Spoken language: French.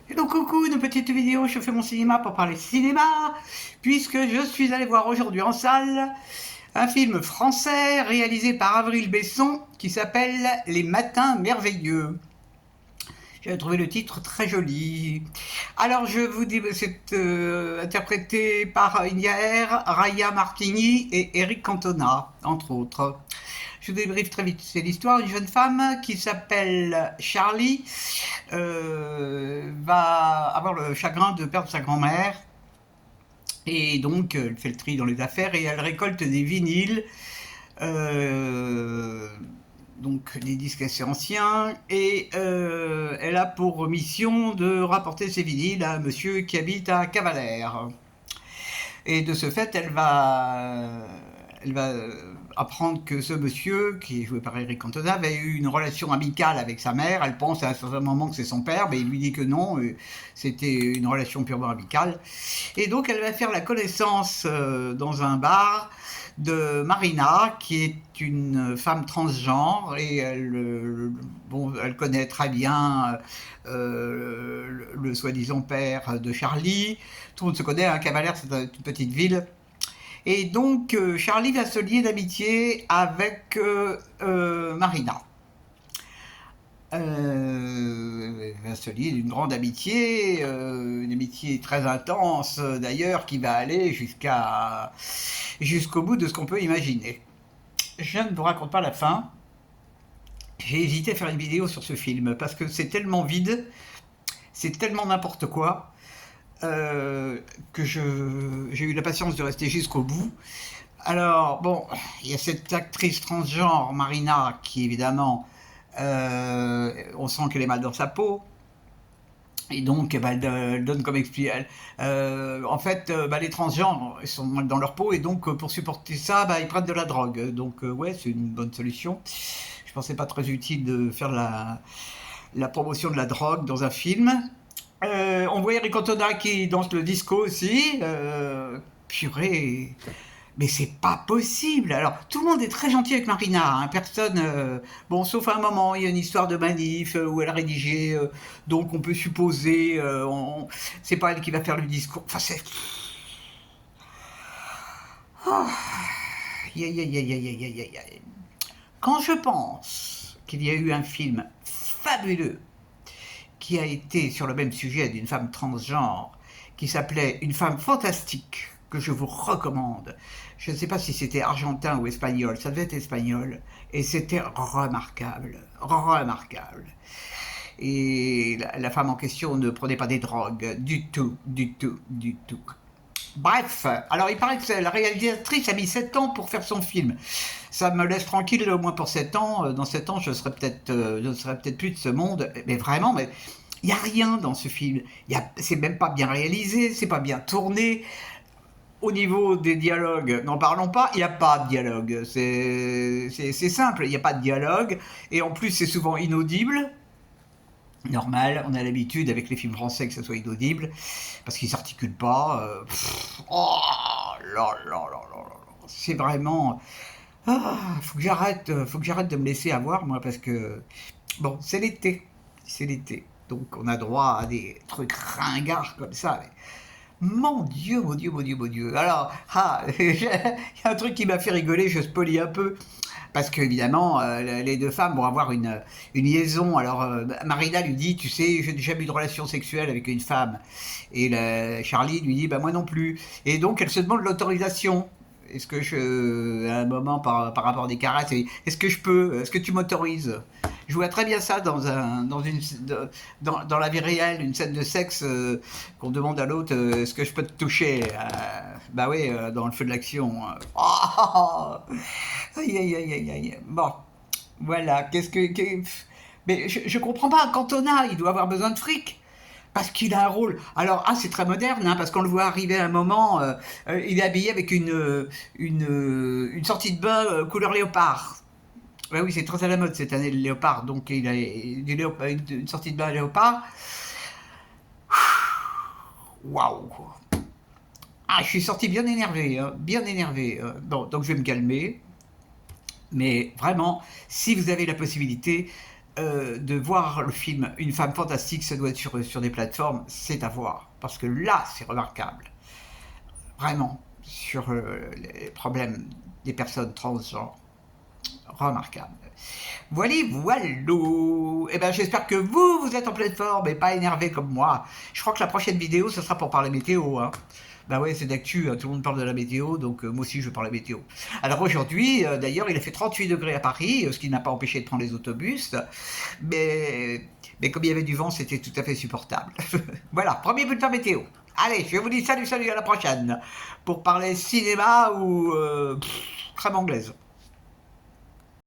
Hello coucou, une petite vidéo, je fais mon cinéma pour parler cinéma, puisque je suis allé voir aujourd'hui en salle un film français réalisé par Avril Besson qui s'appelle Les Matins Merveilleux. J'avais trouvé le titre très joli. Alors je vous dis, c'est interprété par Inger, Raya Martini et Eric Cantona, entre autres. Je vous débriefe très vite. C'est l'histoire d'une jeune femme qui s'appelle Charlie, va avoir le chagrin de perdre sa grand-mère. Et donc, elle fait le tri dans les affaires et elle récolte des vinyles, euh, donc des disques assez anciens. Et elle a pour mission de rapporter ces vinyles à un monsieur qui habite à Cavalère. Et de ce fait, elle va apprendre que ce monsieur, qui est joué par Eric Cantona, avait eu une relation amicale avec sa mère. Elle pense à un certain moment que c'est son père, mais il lui dit que non, c'était une relation purement amicale. Et donc elle va faire la connaissance dans un bar de Marina, qui est une femme transgenre, et elle connaît très bien le soi-disant père de Charlie. Tout le monde se connaît, hein, Cavalère, c'est une petite ville. Et donc, Charlie va se lier d'amitié avec Marina. Va se lier d'une grande amitié, une amitié très intense d'ailleurs, qui va aller jusqu'au bout de ce qu'on peut imaginer. Je ne vous raconte pas la fin. J'ai hésité à faire une vidéo sur ce film parce que c'est tellement vide, c'est tellement n'importe quoi, euh, que j'ai eu la patience de rester jusqu'au bout. Alors, bon, il y a cette actrice transgenre, Marina, qui évidemment, on sent qu'elle est mal dans sa peau. Et donc, bah, elle donne comme explication. En fait, bah, les transgenres ils sont mal dans leur peau, et donc, pour supporter ça, bah, ils prennent de la drogue. Donc, ouais, c'est une bonne solution. Je pensais pas très utile de faire la promotion de la drogue dans un film. On voit Eric Cantona qui danse le disco aussi. Purée, mais c'est pas possible. Alors, tout le monde est très gentil avec Marina, hein. Personne, bon, sauf à un moment, il y a une histoire de manif où elle a rédigé, donc on peut supposer, c'est pas elle qui va faire le discours. Enfin, c'est. Oh, aïe, aïe, aïe, aïe, aïe, aïe, aïe, aïe. Quand je pense qu'il y a eu un film fabuleux qui a été sur le même sujet d'une femme transgenre qui s'appelait Une femme fantastique, que je vous recommande. Je ne sais pas si c'était argentin ou espagnol, ça devait être espagnol, et c'était remarquable, remarquable. Et la femme en question ne prenait pas des drogues, du tout, du tout, du tout. Bref, alors il paraît que la réalisatrice a mis 7 ans pour faire son film. Ça me laisse tranquille au moins pour 7 ans. Dans 7 ans, je ne serai peut-être plus de ce monde. Mais vraiment, mais il n'y a rien dans ce film. C'est même pas bien réalisé, c'est pas bien tourné. Au niveau des dialogues, n'en parlons pas, il n'y a pas de dialogue. C'est simple, il n'y a pas de dialogue. Et en plus, c'est souvent inaudible. Normal, on a l'habitude avec les films français que ça soit inaudible, parce qu'ils s'articulent pas. Oh là là là là là. C'est vraiment. Ah, faut que j'arrête de me laisser avoir, moi, parce que. Bon, c'est l'été. C'est l'été. Donc on a droit à des trucs ringards comme ça. Mais mon Dieu, mon Dieu, mon Dieu, mon Dieu. Alors, il y a un truc qui m'a fait rigoler, je spoilie un peu, parce qu'évidemment, les deux femmes vont avoir une liaison. Alors, Marina lui dit, tu sais, j'ai jamais eu de relation sexuelle avec une femme. Et Charlie lui dit, bah moi non plus. Et donc, elle se demande l'autorisation. Est-ce que à un moment, par rapport à des caresses, est-ce que je peux, est-ce que tu m'autorises? Je vois très bien ça dans la vie réelle, une scène de sexe, qu'on demande à l'autre, est-ce que je peux te toucher? Bah oui, dans le feu de l'action. Oh, aïe, aïe, aïe, aïe, aïe. Bon, voilà, mais je comprends pas, Cantona, il doit avoir besoin de fric. Parce qu'il a un rôle. Alors, c'est très moderne, hein, parce qu'on le voit arriver à un moment, il est habillé avec une sortie de bain couleur léopard. Ouais, oui, c'est très à la mode cette année le léopard, donc il a une sortie de bain léopard. Waouh! Je suis sorti bien énervé, hein, bien énervé. Bon, donc je vais me calmer. Mais vraiment, si vous avez la possibilité, de voir le film Une femme fantastique, ça doit être sur des plateformes, c'est à voir. Parce que là, c'est remarquable. Vraiment, sur les problèmes des personnes transgenres. Remarquable. Voilà, voilà. Eh ben, j'espère que vous êtes en pleine forme et pas énervé comme moi. Je crois que la prochaine vidéo, ce sera pour parler météo, hein. Bah ouais, c'est d'actu, hein, tout le monde parle de la météo, donc moi aussi je parle de la météo. Alors aujourd'hui, d'ailleurs, il a fait 38 degrés à Paris, ce qui n'a pas empêché de prendre les autobus, mais comme il y avait du vent, c'était tout à fait supportable. Voilà, premier bulletin météo. Allez, je vous dis salut, salut, à la prochaine, pour parler cinéma ou crème anglaise.